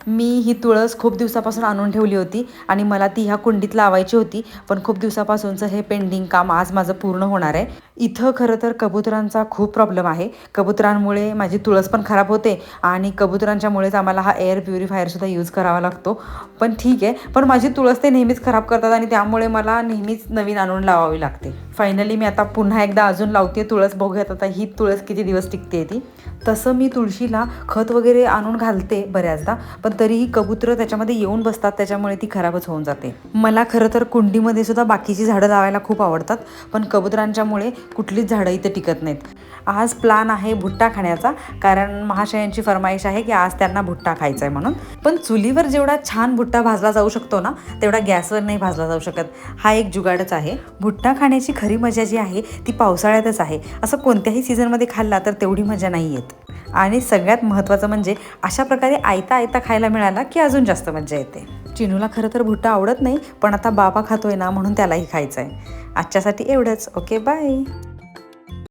मी ही तुळस खूप दिवसापासून आणून ठेवली होती आणि मला ती ह्या कुंडीत लावायची होती, पण खूप दिवसापासूनचं हे पेंडिंग काम आज माझं पूर्ण होणार आहे. इथं खरं तर कबुतरांचा खूप प्रॉब्लेम आहे. कबुतरांमुळे माझी तुळस पण खराब होते आणि कबुतरांच्यामुळेच आम्हाला हा एअर प्युरिफायरसुद्धा यूज करावा लागतो. पण ठीक आहे, पण माझी तुळस ते नेहमीच खराब करतात आणि त्यामुळे मला नेहमीच नवीन आणून लावावी लागते. फायनली मी आता पुन्हा एकदा अजून लावते तुळस. बघूयात आता ही तुळस किती दिवस टिकते ती. तसं मी तुळशीला खत वगैरे आणून घालते बऱ्याचदा, पण तरीही कबुतरं त्याच्यामध्ये येऊन बसतात, त्याच्यामुळे ती खराबच होऊन जाते. मला खरं तर कुंडीमध्ये सुद्धा बाकीची झाडं लावायला खूप आवडतात, पण कबुतरांच्यामुळे कुठलीच झाडं इथे टिकत नाहीत. आज प्लॅन आहे भुट्टा खाण्याचा, कारण महाशयांची फरमाईश आहे की आज त्यांना भुट्टा खायचा आहे म्हणून. पण चुलीवर जेवढा छान भुट्टा भाजला जाऊ शकतो ना, तेवढा गॅसवर नाही भाजला जाऊ शकत. हा एक जुगाडच आहे. भुट्टा खाण्याची खरी मजा जी आहे ती पावसाळ्यातच आहे. असं कोणत्याही सीझनमध्ये खाल्ला तर तेवढी मजा नाही येत. आणि सगळ्यात महत्त्वाचं म्हणजे अशा प्रकारे आयता आयता खायला मिळाला की अजून जास्त मजा येते. चिनूला खरं तर भुट्टा आवडत नाही, पण आता बाबा खातोय ना म्हणून त्यालाही खायचं आहे. आजच्यासाठी एवढंच. Okay, bye.